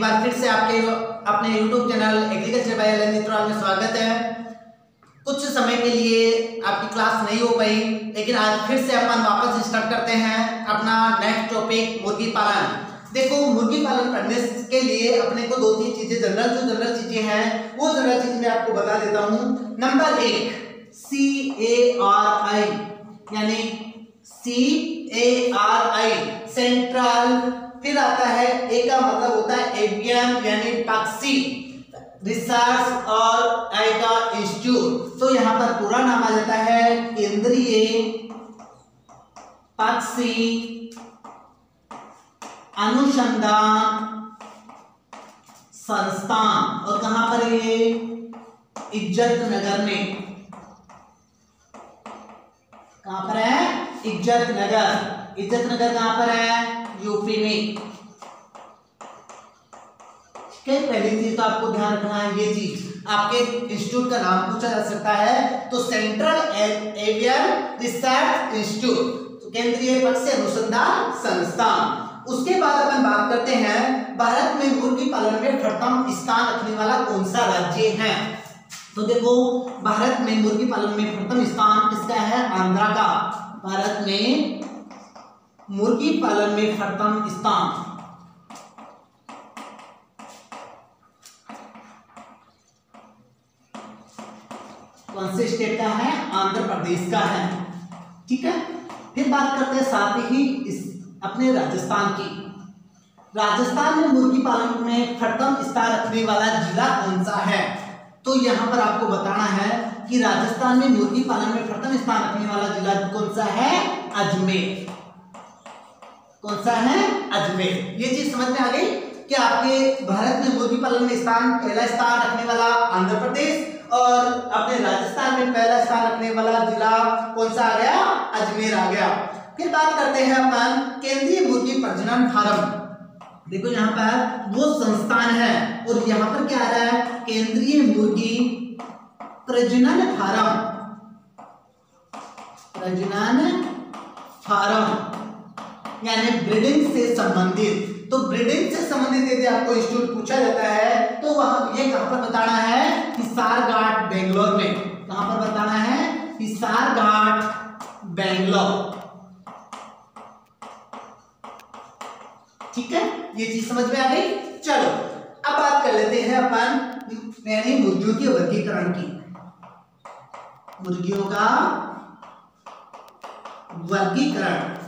एक बार फिर से आपके अपने YouTube channel agriculture by L नेत्रॉल में स्वागत है। कुछ समय के लिए आपकी क्लास नहीं हो पाई, लेकिन आज फिर से अपन वापस स्टार्ट करते हैं अपना नेक्स्ट टॉपिक मुर्गी पालन। देखो, मुर्गी पालन करने के लिए अपने को दो तीन चीजें जनरल चीजें हैं, वो जनरल चीज मैं आपको बता देता हूँ। नंबर 1 CARI, यानी CARI सेंट्रल। फिर आता है ए का मतलब होता है एवियन यानी पक्षी रिसर्च और आई का इंस्टीट्यूट। तो यहाँ पर पूरा नाम आ जाता है केंद्रीय पक्षी अनुसंधान संस्थान। और कहां पर ये? इज्जत नगर में। कहां पर है? इज्जत नगर। इज्जत नगर कहां पर है? यूपी में। ठीक है, पहली चीज तो आपको ध्यान रखना है, ये चीज आपके इंस्टीट्यूट का नाम पूछा जा सकता है, तो सेंट्रल एवियन रिसर्च इंस्टीट्यूट, तो केंद्रीय पक्षी अनुसंधान संस्थान। उसके बाद अपन बात करते हैं भारत में मुर्गी पालन में प्रथम स्थान रखने वाला कौन सा राज्य है। तो देखो, भारत में मुर्गी पालन में प्रथम स्थान किसका है? आंध्रा का। भारत में मुर्गी पालन में प्रथम स्थान कौन से स्टेट का है? आंध्र प्रदेश का है। ठीक है, फिर बात करते हैं साथ ही इस अपने राजस्थान की। राजस्थान में मुर्गी पालन में प्रथम स्थान रखने वाला जिला कौन सा है? तो यहाँ पर आपको बताना है कि राजस्थान में मुर्गी पालन में प्रथम स्थान रखने वाला जिला कौन सा है? अजमेर। कौन सा है? अजमेर। ये चीज समझ में आ गई कि आपके भारत में मुर्गी पालन में पहला स्थान रखने वाला आंध्र प्रदेश, और अपने राजस्थान में पहला स्थान रखने वाला जिला कौन सा आ गया? अजमेर आ गया। फिर बात करते हैं अपन केंद्रीय मुर्गी प्रजनन फार्म। देखो, यहाँ पर वो संस्थान है और यहाँ पर क्या आ रहा है? केंद्रीय मुर्गी प्रजनन फार्म। प्रजनन फार्म यानी ब्रीडिंग से संबंधित। तो ब्रीडिंग से संबंधित यदि आपको इंस्टीट्यूट पूछा जाता है तो वहां ये कहां पर बताना है? हिसार घाट बेंगलोर में। कहां पर बताना है? हिसार घाट बेंगलोर। ठीक है, ये चीज समझ में आ गई। चलो, अब बात कर लेते हैं अपन यानी मुर्गियों के वर्गीकरण की। मुर्गियों का वर्गीकरण।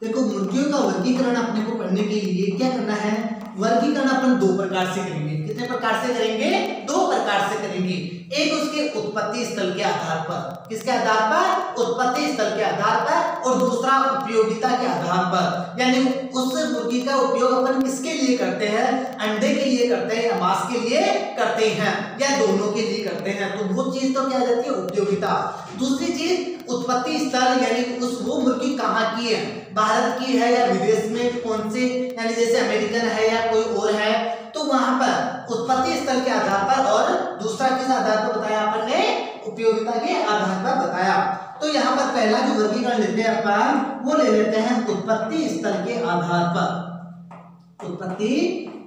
देखो, मुर्गियों का वर्गीकरण अपने को पढ़ने के लिए क्या करना है? वर्गीकरण अपन दो प्रकार से करेंगे। कितने प्रकार से करेंगे? दो प्रकार से करेंगे। एक उसके उत्पत्ति स्थल के आधार पर। किसके आधार पर? उत्पत्ति स्थल के आधार पर। और दूसरा उपयोगिता के आधार पर, यानी उस मुर्गी का उपयोग अपन किसके लिए करते हैं? अंडे के लिए करते हैं या मांस के लिए करते हैं या दोनों के लिए करते हैं। तो वो चीज तो क्या आ जाती है? उपयोगिता। दूसरी चीज उत्पत्ति स्थल, यानी उस वो मुर्गी कहाँ की है? भारत की है या विदेश में कौन से, यानी जैसे अमेरिकन है या कोई और है, तो वहां पर उत्पत्ति स्थल के आधार पर। और दूसरा किस आधार पर बताया अपन ने? उपयोगिता के आधार पर बताया। तो यहाँ पर पहला जो वर्गीकरण लेते हैं अपन, वो ले लेते हैं उत्पत्ति स्थल के आधार पर। उत्पत्ति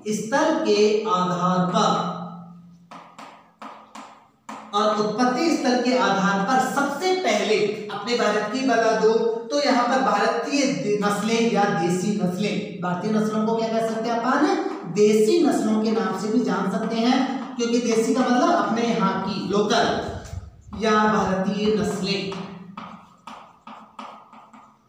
स्थल के आधार पर। और उत्पत्ति स्थल के आधार पर सबसे पहले अपने भारत की बता दो, तो यहाँ पर भारतीय नस्लें या देसी नस्लें। भारतीय नस्लों को क्या कह सकते हैं अपन? देसी नस्लों के नाम से भी जान सकते हैं, क्योंकि देसी का मतलब अपने यहाँ की, लोकल, या भारतीय नस्लें।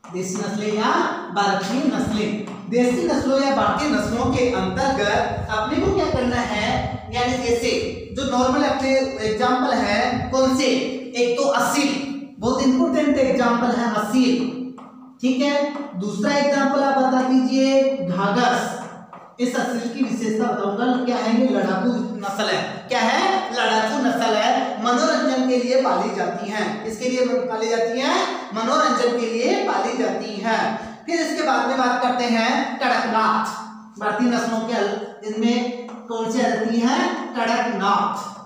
देसी नस्लें या भारतीय नस्लें। देसी नस्लों या भारतीय नस्लों के अंतर्गत अपने को क्या करना है? यानी जैसे जो नॉर्मल अपने एग्जाम्पल है कौन से? एक तो असील, बहुत इंपोर्टेंट एग्जाम्पल है असील। ठीक है, दूसरा एग्जाम्पल आप बता दीजिए घाघस। इस असील की विशेषता बताऊंगा, क्या है? ये लड़ाकू नस्ल है। क्या है? लड़ाकू नस्ल है। मनोरंजन के लिए पाली जाती हैं। इसके लिए पाली जाती हैं? मनोरंजन के लिए पाली जाती हैं। फिर इसके बाद में बात करते हैं कड़कनाथ। भारतीय नस्लों के इनमें कौन सी आती है? कड़कनाथ।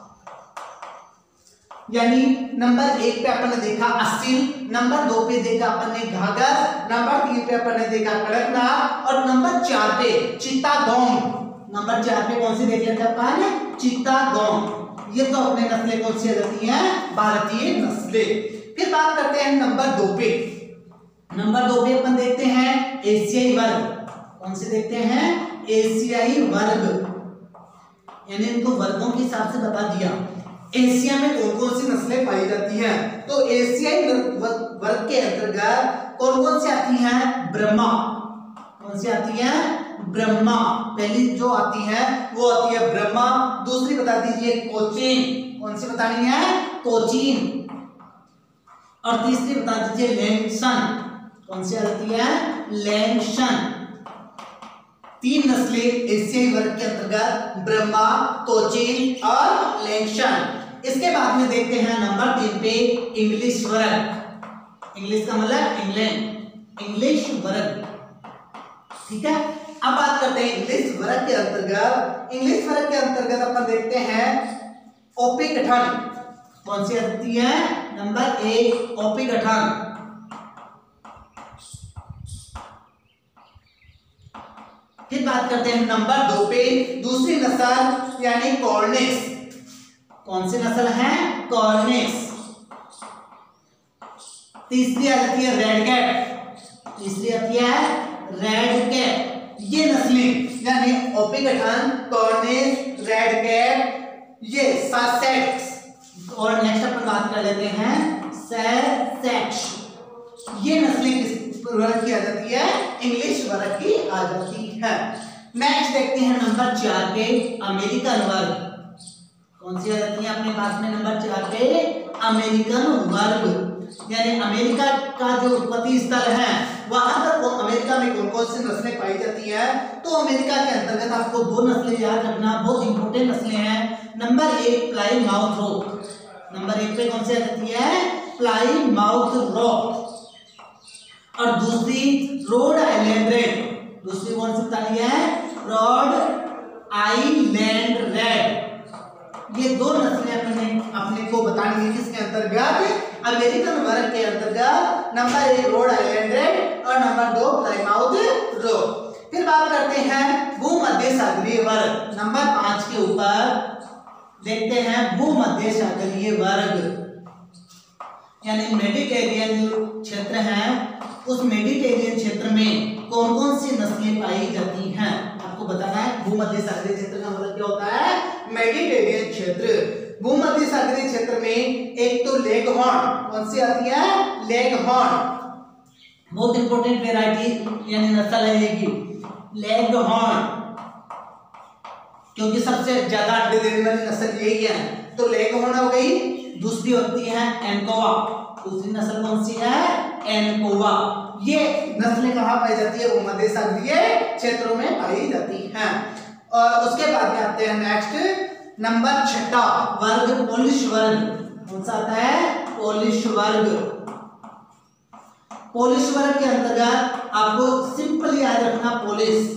यानी नंबर 1 पे अपन ने देखा असील, नंबर 2 पे देखा अपन ने घाघर, नंबर 3 पे अपन ने देखा कड़कनाथ और नंबर 4 पे चित्तागोंग। नंबर 4 पे कौन सी देख लेते हैं अपन, चित्तागोंग। ये तो अपने नस्लें कौन सी आ जाती हैं, भारतीय नस्लें। फिर बात करते हैं नंबर 2 पे। नंबर 2 पे अपन देखते हैं एशियाई वर्ग। कौन से देखते हैं, एशियाई वर्ग, यानी इनको वर्गों के हिसाब से बता दिया। एशिया में कौन कौन सी नस्लें पाई जाती हैं, तो एशियाई वर्ग के अंतर्गत कौन कौन सी आती हैं, ब्रह्मा। कौन सी आती है, ब्रह्मा। पहली जो आती है वो आती है ब्रह्मा। दूसरी बता दीजिए कोचीन। कौन सी बतानी है, कोचीन। और तीसरी बता दीजिए लैंगसन। कौन सी आती है, लैंगसन। 3 नस्लें एशियाई वर्ग के अंतर्गत, ब्रह्मा, कोचीन और लैंगसन। इसके बाद में देखते हैं नंबर 3 पे इंग्लिश वर्ग। इंग्लिश का मतलब इंग्लैंड, इंग्लिश वर्ग, ठीक है। अब बात करते हैं इंग्लिश वर्ग के अंतर्गत। इंग्लिश वर्ग के अंतर्गत अपन देखते हैं ओपी गठन। कौन सी आती है, नंबर 1 ओपी गठन। फिर बात करते हैं नंबर 2 पे दूसरी नस्ल यानी कॉर्निश। कौन सी नस्ल है, कॉर्निश। तीसरी आती है रेड कैट। तीसरी आती है रेड कैट। ये नस्लें यानी ओपी गठन, कॉर्निश, रेड कैट, ये ससेक्स। और नेक्स्ट अपन बात कर लेते हैं ससेक्स। ये नस्लें किस वर्ग की आ जाती है, इंग्लिश वर्ग की आ जाती है। नेक्स्ट देखते हैं नंबर 4 पे अमेरिकन वर्ग। कौन सी आ जाती है अपने पास में, नंबर 4 पे अमेरिकन वर्ग। यानी अमेरिका का जो उत्पत्ति स्थल है वहां पर अमेरिका में कौन कौन सी नस्लें पाई जाती है, तो अमेरिका के अंतर्गत आपको 2 नस्लें याद रखना, बहुत इंपॉर्टेंट नस्लें हैं। Number 1 Plymouth rock. नंबर 1 पे कौन सी आ जाती है, प्लाईमाउथ रॉक। और दूसरी रोड आइलैंड रेड। दूसरी कौन सी बतानी है, रोड आइलैंड रेड। ये 2 नस्लें अपने को बतानी है किसके अंतर्गत, अमेरिकन वर्ग के अंतर्गत। नंबर 1 रोड आइलैंड रेड और नंबर 2 प्लाईमाउथ रॉक। फिर बात करते हैं भूमध्य सागरीय वर्ग। नंबर 5 के ऊपर देखते हैं भूमध्य सागरीय वर्ग, यानी मेडिटेरियन जो क्षेत्र है उस मेडिटेरियन क्षेत्र में कौन कौन सी नस्लें पाई जाती हैं, आपको बताना है। भूमध्य सागरीय क्षेत्र का मतलब क्या होता है, मेडिटेरियन क्षेत्र। भूमध्य सागरीय क्षेत्र में एक तो लेगहॉर्न। कौन सी आती है, लेगहॉर्न। बहुत इंपॉर्टेंट वेराइटी यानी नस्ल है ये लेगहॉर्न, क्योंकि सबसे ज्यादा अंडे देने वाली नस्ल यही है, तो लेगहॉर्न हो गई। दूसरी होती है एनकोवा। दूसरी नस्ल कौन सी है, एनकोवा। ये नस्लें कहाँ पाई जाती है, भूमध्य सागरीय क्षेत्रों में पाई जाती हैं। और उसके बाद में आते हैं नेक्स्ट नंबर 6 वर्ग पोलिश वर्ग। कौन सा आता है, पोलिश वर्ग। पोलिश वर्ग के अंतर्गत आपको सिंपल याद रखना, पोलिश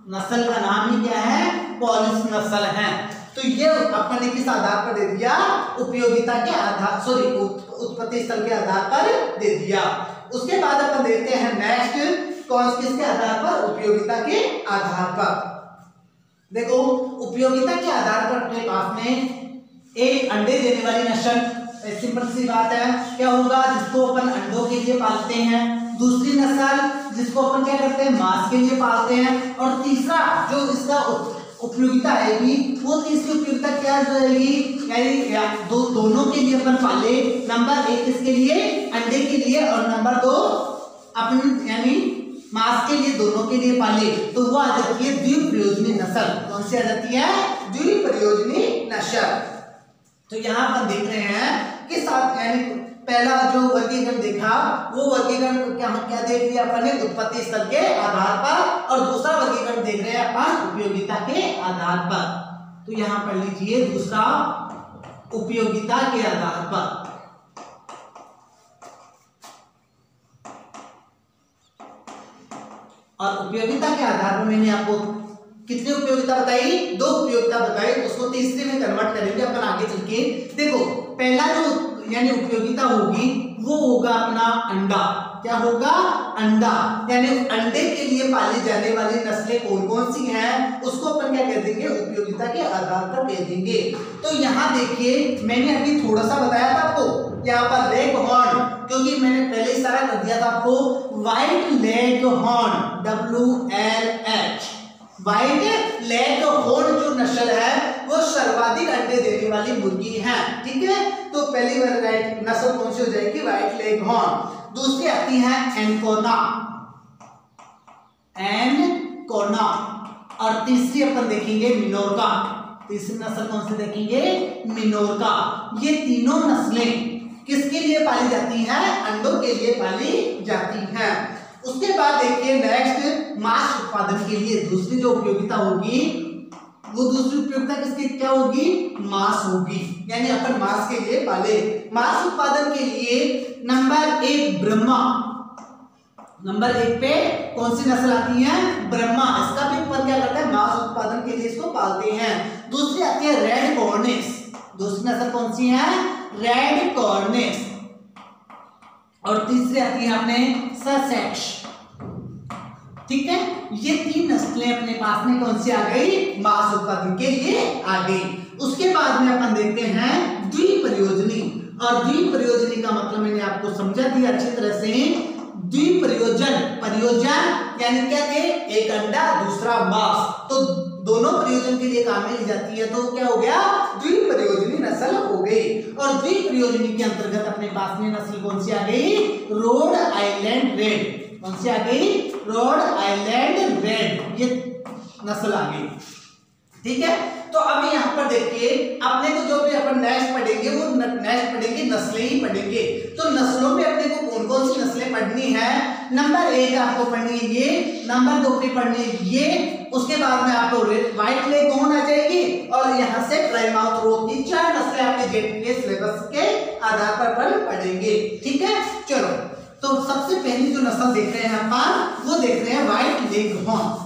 नस्ल का नाम ही क्या है, पोलिश नस्ल है। तो ये अपन ने किस आधार पर दे दिया, उपयोगिता के आधार, सॉरी उत्पत्ति स्थल के आधार पर दे दिया। उसके बाद अपन देखते हैं नेक्स्ट कौन किसके आधार पर, उपयोगिता के आधार पर। देखो उपयोगिता के आधार पर अपने पास में एक अंडे देने वाली नस्ल, सिंपल सी बात है, क्या होगा, जिसको अपन अंडों के लिए पालते हैं। दूसरी नस्ल जिसको अपन क्या करते हैं, मांस के लिए पालते हैं। और तीसरा जो इसका उपयोगिता आएगी, वो तीसरी उपयोगिता क्या रहेगी, यानी दोनों के लिए अपन पाले। नंबर 1 किसके लिए, अंडे के लिए, और नंबर 2 अपन यानी मांस के लिए, दोनों के लिए पाले, तो वो आ जाती है द्विप्रयोजनी नस्ल। कौन सी आ जाती है, द्विप्रयोजनी नस्ल। तो यहाँ पर देख रहे हैं कि साथ यानी पहला जो वर्गीकरण देखा वो वर्गीकरण क्या देख लिया अपन ने, उत्पत्ति स्थल के आधार पर, और दूसरा वर्गीकरण देख रहे हैं अपन उपयोगिता के आधार पर। तो यहाँ पढ़ लीजिए दूसरा उपयोगिता के आधार पर। और उपयोगिता के आधार पर मैंने आपको कितनी उपयोगिता बताई, 2 उपयोगिता बताई, उसको तीसरे में कन्वर्ट करेंगे अपन आगे चल के। देखो पहला जो यानी उपयोगिता होगी वो होगा अपना अंडा। क्या होगा? अंडा। यानी अंडे के लिए पाली जाने वाली नस्लें कौन कौन सी हैं उसको अपन क्या कह देंगे? उपयोगिता के आधार पर कह देंगे। तो यहाँ देखिए मैंने अभी थोड़ा सा बताया था आपको, यहाँ पर लेग हॉर्न, क्योंकि मैंने पहले इशारा कर दिया था आपको, white leg horn WLH, white leg horn जो नस्ल है वो सर्वाधिक अंडे देने वाली मुर्गी है। ठीक है, तो पहली वैरायटी नस्ल कौन सी हो जाएगी? White leg horn. दूसरी आती है एनकोना, एनकोना। और तीसरी अपन देखेंगे मिनोरका। तीसरी नस्ल कौन सी देखेंगे? मिनोरका। ये तीनों नस्लें किसके लिए पाली जाती हैं? अंडों के लिए पाली जाती हैं। उसके बाद देखिए नेक्स्ट मांस उत्पादन के लिए दूसरी जो उपयोगिता होगी वो दूसरी उपयोगिता किसकी क्या होगी? मांस होगी, यानी अपन मांस के लिए पाले। मांस उत्पादन के लिए नंबर 1 ब्रह्मा, नंबर 1 पे कौन सी नस्ल आती है? ब्रह्मा। इसका भी ऊपर क्या करता है? मांस उत्पादन के लिए इसको पालते हैं। दूसरी आती है रेड कॉर्निस। दूसरी नस्ल कौन सी है? रेड कॉर्निस। और तीसरी आती है अपने ससेक्स। ठीक है, ये तीन नस्लें अपने पास में कौन सी आ गई? मांस उत्पादन के लिए आ गई। उसके बाद में अपन देखते हैं द्विप्रयोजनी। और द्विप्रयोजनी का मतलब मैंने आपको समझा दिया अच्छी तरह से। द्विप्रयोजन, प्रयोजन यानी क्या थे? एक अंडा दूसरा मांस, तो दोनों प्रयोजन के लिए काम में ली जाती है, तो क्या हो गया? द्विप्रयोजनी नस्ल हो गई। और द्विप्रयोजनी के अंतर्गत अपने पास में नस्ल कौन सी आ गई? Road Island red. कौन सी आ गई? रोड आइलैंड रेड, ये नस्ल आ गई। ठीक है, तो अभी यहाँ पर देखिए अपने को जो भी अपन नेक्स्ट पढ़ेंगे वो नेक्स्ट पढ़ेंगे नस्लें ही पढ़ेंगे। तो नस्लों में अपने को कौन कौन सी नस्लें पढ़नी है? नंबर 1 आपको पढ़नी है ये, नंबर 2 पे पढ़नी है ये, उसके बाद में आपको व्हाइट लेग हॉर्न आ जाएगी, और यहाँ से प्लायमाउथ रोग की 4 नस्लें आपके जेट के सिलेबस के आधार पर अपन पढ़ेंगे। ठीक है, चलो तो सबसे पहली जो नस्ल देख रहे हैं अपन वो देख रहे हैं व्हाइट लेग हॉर्न।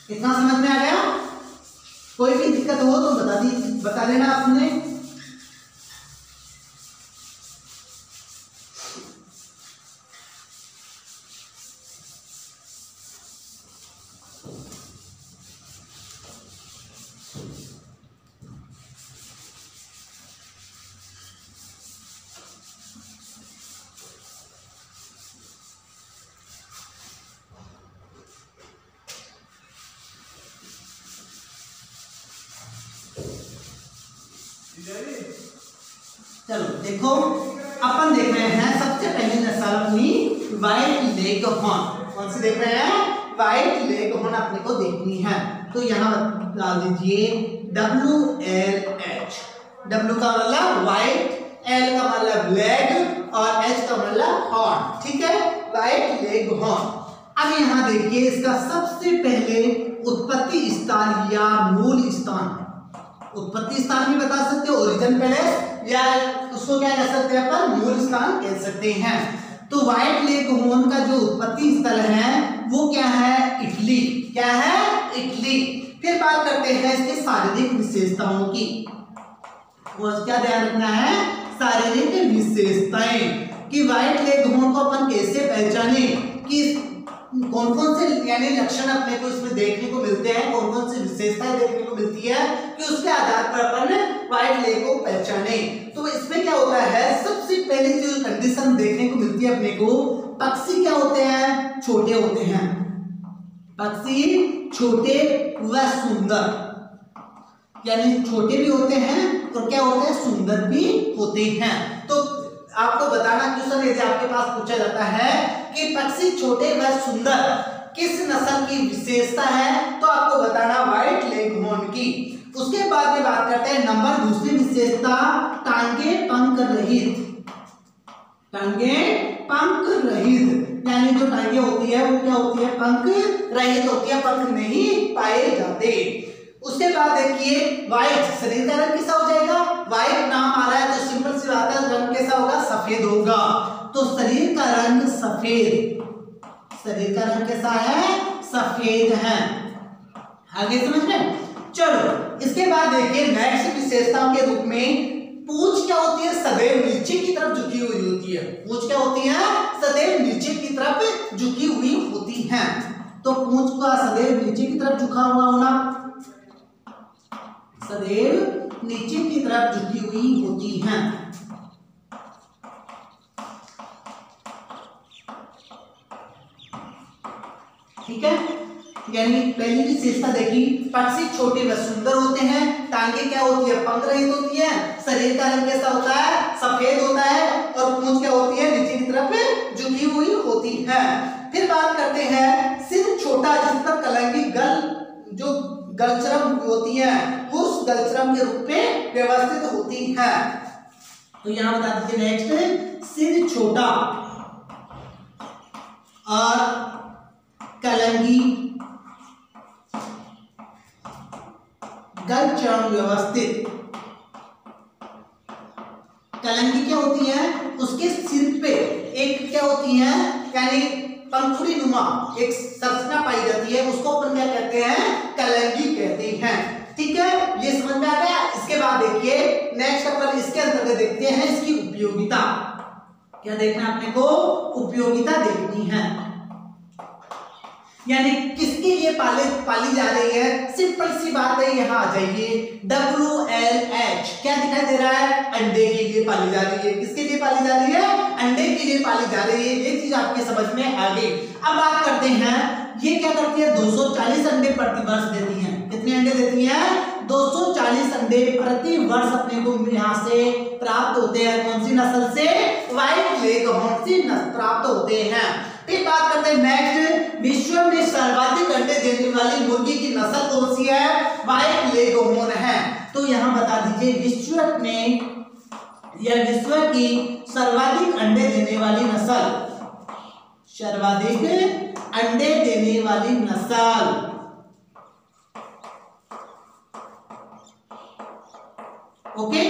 कितना समझ में आ गया? कोई भी दिक्कत हो तो बता लेना आपने। चलो देखो अपन देख रहे हैं सबसे पहले नस्ल अपनी व्हाइट लेग हॉर्न। कौन सी देख रहे हैं? व्हाइट लेग हॉर्न अपने को देखनी है। तो यहाँ डाल दीजिए WLH। W का मतलब व्हाइट, L का मतलब लेग और H का मतलब हॉर्न। ठीक है, व्हाइट लेग हॉर्न। अब यहाँ देखिए इसका सबसे पहले उत्पत्ति स्थान या मूल स्थान, उत्पत्ति स्थान भी बता सकते हो, ओरिजिन प्लेस, या उसको क्या कह सकते हैं अपन? मूल स्थान कह सकते हैं। तो व्हाइट लेग हॉर्न का जो उत्पत्ति स्थल है वो क्या है? इटली। क्या है? इटली। फिर बात करते हैं इसकी शारीरिक विशेषताओं की। और क्या ध्यान रखना है? शारीरिक विशेषताएं कि व्हाइट लेग हॉर्न को अपन कैसे पहचाने, कि कौन कौन से यानी लक्षण अपने को इसमें देखने को मिलते हैं, कौन कौन सी विशेषताएं देखने को मिलती है, कि उसके आधार पर अपन व्हाइट लेग को पहचाने। तो इसमें क्या होता है? सबसे पहले जो कंडीशन देखने को मिलती है अपने को, पक्षी क्या होते हैं? छोटे होते हैं। पक्षी छोटे व सुंदर, यानी छोटे भी होते हैं और क्या होते हैं? सुंदर भी होते हैं। तो आपको बताना क्वेश्चन यदि आपके पास पूछा जाता है कि पक्षी छोटे व सुंदर किस नस्ल की विशेषता है, तो आपको बताना व्हाइट लेग हॉर्न की। उसके बाद में बात करते हैं नंबर दूसरी विशेषता, टांगे पंख रहित। टांगे पंख रहित, यानी जो टांगे होती है वो क्या होती है? पंख रहित होती है, पंख नहीं पाए जाते। उसके बाद देखिए व्हाइट, शरीर का रंग कैसा हो जाएगा? व्हाइट नाम आ रहा है तो सिंपल सी बात है, रंग कैसा होगा? सफेद होगा। तो शरीर का रंग सफेद, शरीर का रंग कैसा है? सफेद है। आगे समझ में? चलो इसके बाद देखिए नेक्स्ट विशेषताओं के रूप में पूंछ क्या होती है, सदैव नीचे की तरफ झुकी हुई होती है। पूंछ क्या होती है, सदैव नीचे की तरफ झुकी हुई होती है। तो पूंछ का सदैव नीचे की तरफ झुका हुआ होना, सदैव नीचे की तरफ झुकी हुई होती है। ठीक है, यानी पहली विशेषता देखी, पक्षी छोटे व सुंदर होते हैं, टांगे क्या होती है, पंख रहित होती है, शरीर का रंग कैसा होता है, सफेद होता है, और पूंछ क्या होती है, नीचे की तरफ झुकी हुई होती है। फिर बात करते हैं सिर छोटा, जिस पर कलंगी जो गलचरम होती है उस गलचरम के रूप में व्यवस्थित होती है। तो यहां बता दीजिए नेक्स्ट, सिर छोटा और कलंगी गलचरण व्यवस्थित। कलंगी क्या होती है, उसके सिर पे एक क्या होती है, यानी पंखुड़ी नुमा एक संरचना पाई जाती है, उसको अपन क्या कहते हैं, कलंगी कहते हैं। ठीक है, ये समझ में आ गया। इसके बाद देखिए नेक्स्ट अपन इसके अंतर्गत देखते हैं इसकी उपयोगिता। क्या देखना है अपने को, उपयोगिता देखनी है, यानी किसके लिए पाली जा रही है। सिंपल सी बात है, यहां आ जाइए, WLH क्या दिखाई दे रहा है, अंडे के लिए पाली जा रही है। किसके लिए पाली जा रही है, अंडे के लिए पाली जा रही है। ये चीज आपके समझ में आ गई। अब बात करते हैं, ये क्या करती है, 240 अंडे प्रति वर्ष देती है। कितने अंडे देती है, 240 अंडे प्रति वर्ष अपने को यहाँ से प्राप्त होते हैं। कौन सी नस्ल से, व्हाइट लेगहॉर्न से प्राप्त होते हैं। फिर बात करते हैं नेक्स्ट, विश्व में सर्वाधिक अंडे देने वाली मुर्गी की नस्ल कौन सी है, व्हाइट लेगहॉर्न है। तो यहां बता दीजिए विश्व में या विश्व की सर्वाधिक अंडे देने वाली नस्ल, सर्वाधिक अंडे देने वाली नस्ल। ओके,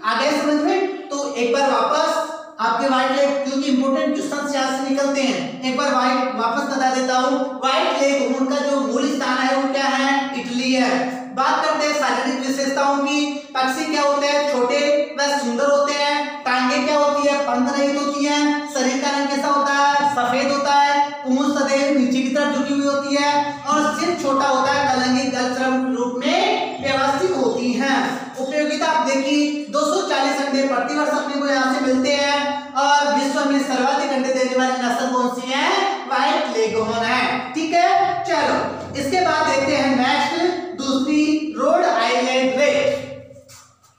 आगे समझ में। तो एक बार वापस आपके व्हाइट लेग, क्योंकि इंपोर्टेंट क्वेश्चन यहां से निकलते हैं, एक बार वापस बता देता हूं। व्हाइट लेगहॉर्न का जो मूल स्थान है वो क्या है, इटली है। बात करते हैं शारीरिक विशेषताओं की। पक्षी क्या होते हैं, छोटे व सुंदर होते हैं, टांगे क्या होती है, पंख रहित होती है, शरीर का रंग कैसा होता है, सफेद होता है, पूंछ सदैव नीचे की तरफ झुकी हुई होती है, और सिर छोटा होता है, कलंगी गलचरम रूप में व्यवस्थित होती है। उपयोगिता आप देखिए, 240 अंडे प्रति वर्ष अपने को यहाँ से मिलते हैं, और विश्व में सर्वाधिक अंडे देने वाली नस्ल कौन सी है, व्हाइट लेगहॉर्न है। ठीक है, चलो इसके बाद देखते हैं नेक्स्ट, दूसरी रोड आइलैंड रेड।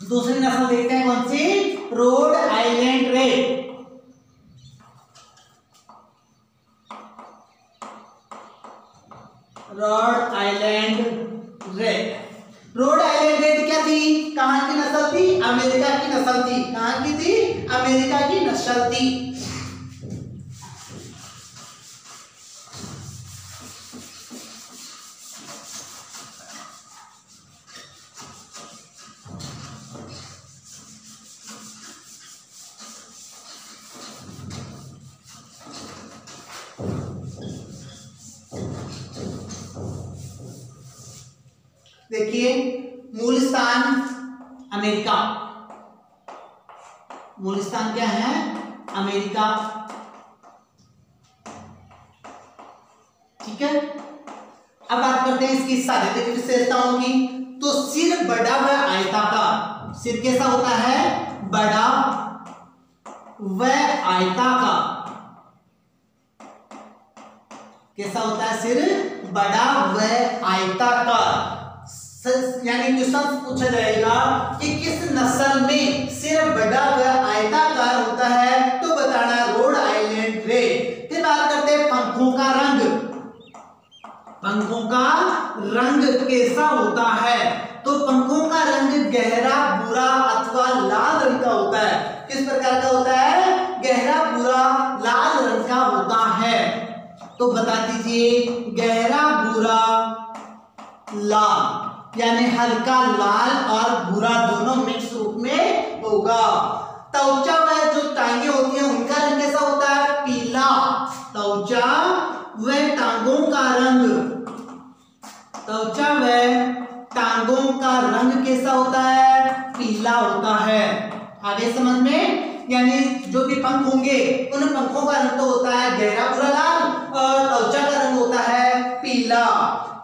दूसरी नस्ल देखते हैं कौन सी, Rhode Island Red. Rhode Island Red, Rhode Island Red क्या थी, कहां की नस्ल थी, अमेरिका की नस्ल थी। कहां की थी, अमेरिका की नस्ल थी। देखिए मूल स्थान अमेरिका, मूल स्थान क्या है, अमेरिका। ठीक है, अब बात करते हैं इसकी शारीरिक विशेषताओं की। तो सिर बड़ा व आयताकार, सिर कैसा होता है, बड़ा व आयताकार। कैसा होता है, सिर बड़ा व आयताकार। यानी क्वेश्चन पूछा जाएगा कि किस नस्ल में सिर बड़ा व आयताकार होता है, तो बताना रोड आइलैंड रेड। फिर बात करते हैं पंखों का रंग, पंखों का रंग कैसा होता है, तो पंखों का रंग गहरा भूरा अथवा लाल रंग का होता है। किस प्रकार का होता है, गहरा भूरा लाल रंग का होता है। तो बता दीजिए गहरा भूरा लाल, यानी हल्का लाल और भूरा दोनों मिक्स रूप में होगा। त्वचा व जो टांगे होती हैं उनका रंग कैसा होता है, पीला। त्वचा व टांगों का रंग, त्वचा व टांगों का रंग कैसा होता है? पीला होता है। आगे समझ में? यानी जो भी पंख होंगे उन पंखों का रंग तो होता है गहरा भूरा लाल और त्वचा का रंग होता है पीला।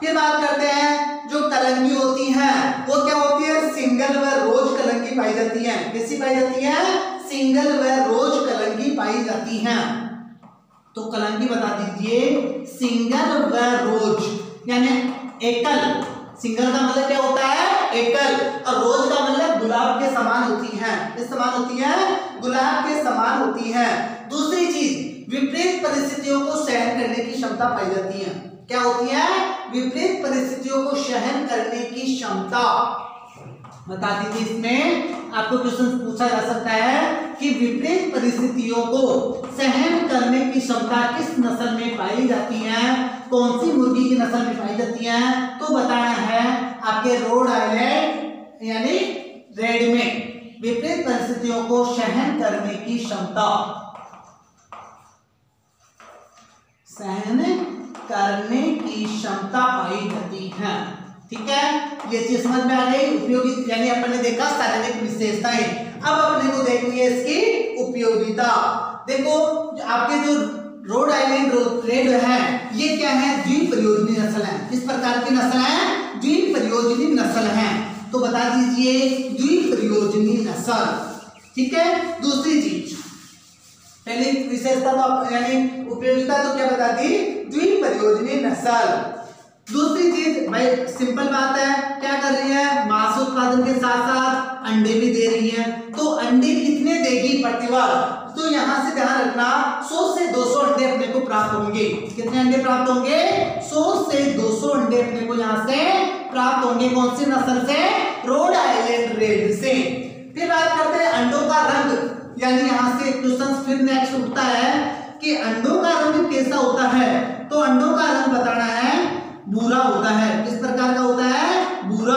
फिर बात करते हैं जो कलंगी होती हैं वो क्या होती है? सिंगल व रोज कलंगी पाई जाती है। कैसी पाई जाती है? सिंगल व रोज कलंगी पाई जाती हैं। तो कलंगी बता दीजिए। सिंगल व रोज यानी एकल। सिंगल का मतलब क्या होता है? एकल। और रोज का मतलब गुलाब के समान होती है। किस समान होती है? गुलाब के समान होती है। दूसरी चीज विपरीत परिस्थितियों को सहन करने की क्षमता पाई जाती है। क्या होती है? विपरीत परिस्थितियों को सहन करने की क्षमता। बता दीजिए इसमें आपको क्वेश्चन पूछा जा सकता है कि विपरीत परिस्थितियों को सहन करने की क्षमता किस नस्ल में पाई जाती है? कौन सी मुर्गी की नस्ल में पाई जाती है? तो बताना है आपके रोड आइलैंड यानी रेड में विपरीत परिस्थितियों को सहन करने की क्षमता, सहन करने की क्षमता पाई जाती है। ठीक है, ये चीज समझ में आ गई। उपयोगी यानी अपन ने देखा शारीरिक विशेषताएं। अब अपने को देखनी है इसकी उपयोगिता। देखो आपके जो रोड आइलैंड रेड है ये क्या है? द्विप्रयोजनी नस्ल है। किस प्रकार की नस्ल है? द्विप्रयोजनी नस्ल है। तो बता दीजिए द्विप्रयोजनी नस्ल। ठीक है, दूसरी चीज पहली विशेषता तो आप यानी उपयोगिता तो क्या बता दी? द्विप्रयोजनी नस्ल। दूसरी चीज भाई सिंपल बात है, क्या कर रही है? मांस उत्पादन के साथ साथ अंडे भी दे रही है। तो अंडे कितने देगी प्रतिवर्ष? तो यहां से ध्यान रखना 100 से 200 अंडे अपने को प्राप्त होंगे। कितने अंडे प्राप्त होंगे? 100 से 200 अंडे अपने को यहां से प्राप्त होंगे। कौन सी नस्ल से? रोड आइलैंड रेड से। फिर बात करते हैं अंडों का रंग। यानी यहां से क्वेश्चन फिर नेक्स्ट उठता है कि अंडों का रंग कैसा होता है? तो अंडों का रंग बताना है भूरा होता है। किस प्रकार का होता है? भूरा।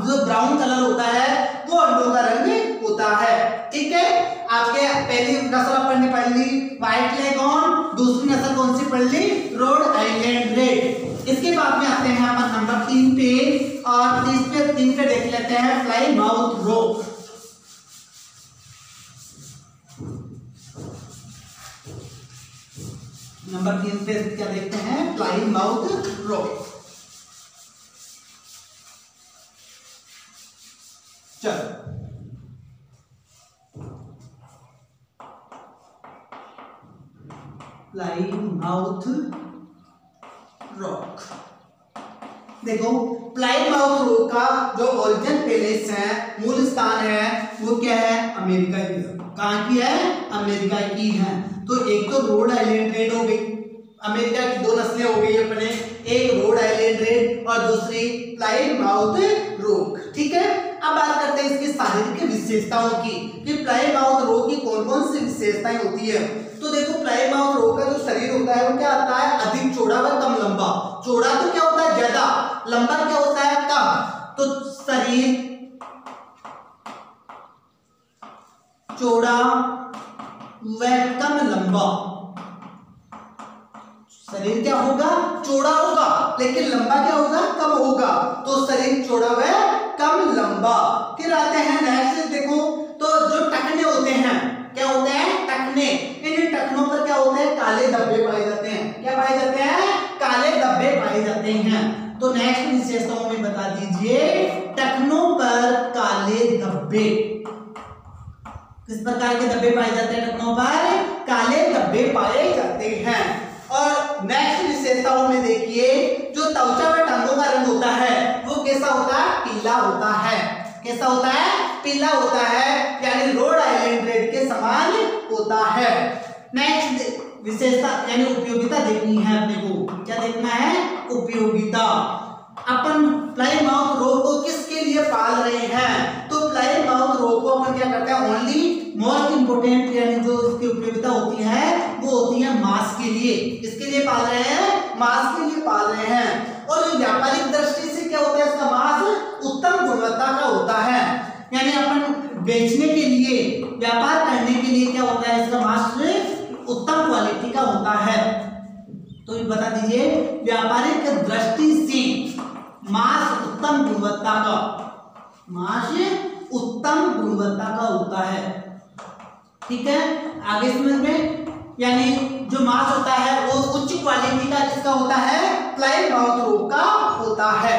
जो ब्राउन कलर होता है वो अंडों का रंग होता है। ठीक है, आपके पहली नस्ल अपन ने पढ़ ली व्हाइट लेगॉन। दूसरी नस्ल कौन सी पढ़ ली? Road Island red. इसके बाद में आते हैं अपन नंबर 3 पे और 3 पे देख लेते हैं फ्लाई माउथ रोक। नंबर 3 पे क्या देखते हैं? फ्लाई माउथ रोक। चलो फ्लाई माउथ रॉक। देखो फ्लाई माउथ रॉक का जो ओरिजिन प्लेस है, मूल स्थान है, वो क्या है? अमेरिका की। कहाँ की है? अमेरिका की है। तो एक तो रोड आइलैंड रेड हो गई, अमेरिका की 2 नस्लें हो गई अपने, एक रोड आइलैंड रेड और दूसरी फ्लाई माउथ रॉक। ठीक है, अब बात करते हैं इसकी शारीरिक विशेषताओं की कि फ्लाई माउथ रॉक की कौन कौन सी विशेषताएं होती है। तो देखो फ्लाई माउथ रॉक का जो शरीर होता है वो क्या आता है? अधिक चौड़ा व कम लंबा। चौड़ा तो क्या होता है? ज्यादा। लंबा क्या होता है? कम। तो शरीर चौड़ा व कम लंबा। शरीर क्या होगा? चौड़ा होगा, लेकिन लंबा क्या होगा? कम होगा। तो शरीर चौड़ा व कम लंबा। फिर आते हैं नेक्स्ट। देखो तो जो टखने होते हैं, क्या होते हैं? टखने। इन टखनों पर क्या होते हैं? काले धब्बे पाए जाते हैं। क्या पाए जाते हैं? काले धब्बे पाए जाते हैं। तो नेक्स्ट विशेषताओं में बता दीजिए टखनों पर काले धब्बे। किस प्रकार के धब्बे पाए जाते हैं? टखनों पर काले धब्बे पाए जाते हैं। और नेक्स्ट विशेषताओं में देखिए जो त्वचा व टांगों का रंग होता है वो कैसा होता है? पीला होता है। कैसा होता है? पीला होता है, यानी रोड आइलैंड रेड के समान होता है। नेक्स्ट विशेषता यानी उपयोगिता देखनी है अपने को। क्या देखना है? उपयोगिता। अपन फ्लाई माउथ रॉक को किसके लिए पाल रहे हैं? तो फ्लाई माउथ रॉक को अपन क्या करते हैं? ओनली मोस्ट इंपोर्टेंट यानी जो इसकी उपयोगिता होती है वो होती है मांस के लिए। किसके लिए पाल रहे हैं? मांस के लिए पाल रहे हैं। और व्यापारिक दृष्टि से क्या होता है? इसका मांस उत्तम गुणवत्ता का होता है, यानी अपन बेचने के लिए, व्यापार करने के लिए क्या होता है? इसका मांस उत्तम क्वालिटी का होता है। तो बता दीजिए व्यापारिक दृष्टि से मांस उत्तम गुणवत्ता का। मांस उत्तम गुणवत्ता का होता है। ठीक है, आगे समझ में, यानी जो मांस होता है वो उच्च क्वालिटी का किसका होता है, प्लायमाउथ रोग का होता है।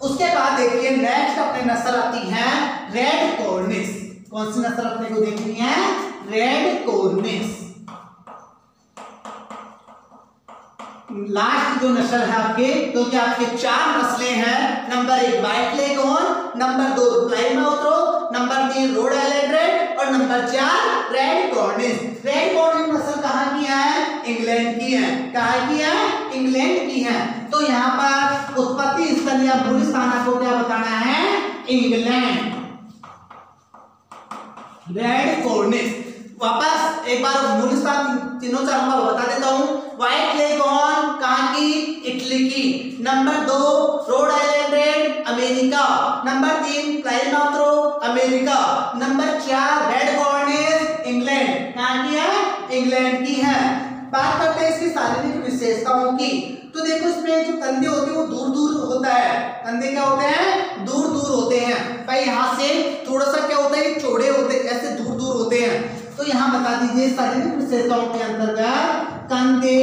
उसके बाद देखिए नेक्स्ट अपने नस्ल आती है रेड कॉर्निस। कौन सी नस्ल अपने को देखनी है, रेड कॉर्निस। लास्ट जो नस्ल है आपके, क्योंकि आपके 4 नस्लें हैं। Number 1 white leghorn, number 2 Plymouth रोग, नंबर 3 रोड आइलैंड रेड और नंबर 4 रेड कॉर्निस। रेड कॉर्निस नस्ल कहाँ की है, इंग्लैंड की है। कहाँ की है, इंग्लैंड की है। तो यहाँ पर उत्पत्ति स्थल या मूल स्थान आपको क्या बताना है, इंग्लैंड। रेड कॉर्निस, वापस एक बार मूल स्थान तीनों चारों का बता देता हूं। व्हाइट लेगहॉर्न कहाँ की, इटली की। Number 2 Rhode Island Red, America. Number 3 Plymouth Rock, America. Number 4 Red Cornish, England. कहाँ की है, इंग्लैंड की है। बात करते हैं इसकी शारीरिक विशेषताओं की। तो देखो इसमें जो कंधे होते हैं वो दूर दूर होता है। कंधे क्या होते हैं, दूर दूर होते हैं भाई। यहाँ से थोड़ा सा क्या होता है, चौड़े होते हैं, ऐसे दूर दूर होते हैं। तो यहाँ बता दीजिए शारीरिक विशेषताओं के अंतर्गत कंधे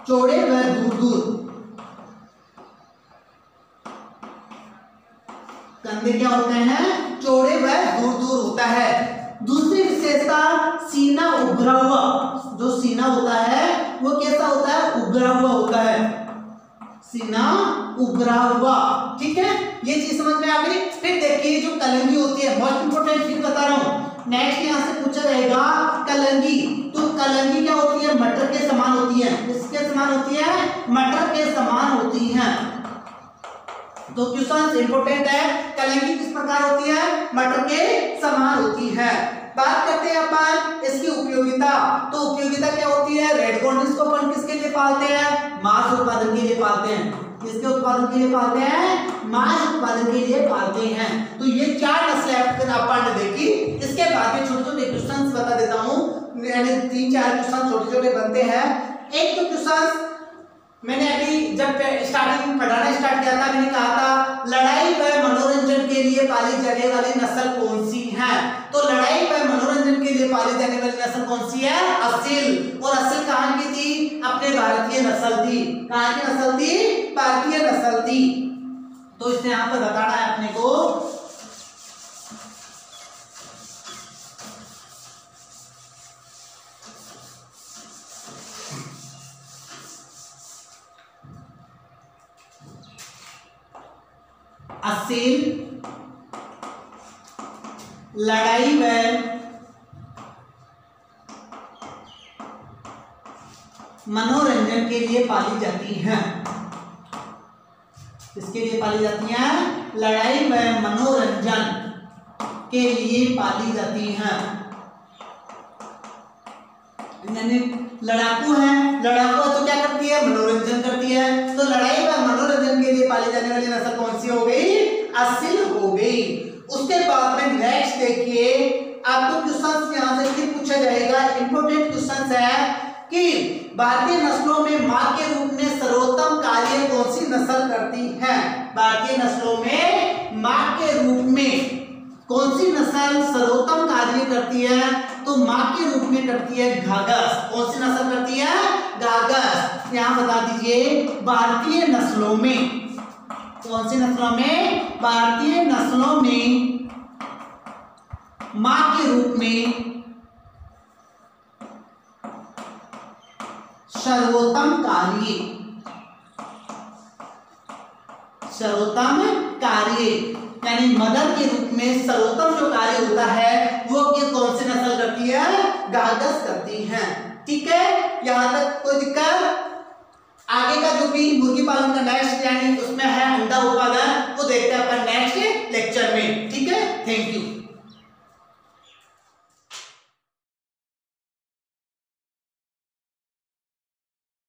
चौड़े व दूर दूर, कंधे क्या होते हैं, चौड़े व दूर दूर होता है। दूसरी विशेषता सीना उभरा हुआ। जो सीना होता है वो कैसा होता है, उभरा हुआ होता है। सीना उभरा हुआ, ठीक है, ये चीज समझ में आ गई। फिर देखिए जो कलंगी होती है, मोस्ट इंपोर्टेंट चीज बता रहा हूं, नेक्स्ट यहां से पूछा जाएगा कलंगी। तो कलंगी क्या होती है, मटर के समान होती है। किसके समान होती है, मटर के समान होती है। तो क्वेश्चन इंपोर्टेंट है, कलंगी किस प्रकार होती है, मटर के समान होती है। बात करते हैं अपन इसकी उपयोगिता। तो उपयोगिता क्या होती है, रेड कॉर्निस को अपन किसके लिए पालते हैं, मांस उत्पादन के लिए पालते हैं। किसके उत्पादन के लिए पालते हैं, मांस उत्पादन के लिए पालते हैं। तो ये 4 नस्लें अपन ने देखी। इसके बाद में छोटे छोटे क्वेश्चन बता देता हूँ, यानी 3-4 क्वेश्चन छोटे छोटे बनते हैं। एक तो क्वेश्चन मैंने अभी जब स्टार्टिंग में पढ़ाना स्टार्ट किया था, मैंने कहा था लड़ाई व मनोरंजन के लिए पाली जाने वाली नस्ल कौन सी है। तो लड़ाई व मनोरंजन के लिए पाली जाने वाली नस्ल कौन सी है, असील। और असील कहाँ की थी, अपने भारतीय नस्ल थी। कहाँ की नस्ल थी, भारतीय नस्ल थी। तो इसने यहाँ पर बताना है अपने को असील लड़ाई व मनोरंजन के लिए पाली जाती हैं। किसके लिए पाली जाती हैं, लड़ाई व मनोरंजन के लिए पाली जाती हैं। यानी लड़ाकू है, लड़ाकू तो क्या करती है, मनोरंजन करती है। तो लड़ाई व मनोरंजन के लिए पाली जाने वाली नस्ल कौन सी हो गई, असील हो गई। उसके बाद में नेक्स्ट देखिए, आपको क्वेश्चन यहां से फिर पूछा जाएगा, इंपोर्टेंट क्वेश्चन है कि भारतीय नस्लों में मां के रूप में सर्वोत्तम कार्य कौन सी नस्ल करती है। भारतीय नस्लों में मां के रूप में कौन सी नस्ल सर्वोत्तम कार्य करती है, तो मां के रूप में करती है घाघस। कौन सी नस्ल करती है, घाघस। यहां बता दीजिए भारतीय नस्लों में, कौन सी नस्लों में, भारतीय नस्लों में मां के रूप में सर्वोत्तम कार्य, सर्वोत्तम कार्य यानी मदर के रूप में सर्वोत्तम जो कार्य होता है वो कौन सी नस्ल करती है, घाघस करती है। ठीक है, यहां तक कोई दिक्कत। आगे का जो भी मुर्गी पालन का नेक्स्ट यानी उसमें है अंडा उत्पादन, वो देखते हैं अपन नेक्स्ट लेक्चर में। ठीक है, थैंक यू।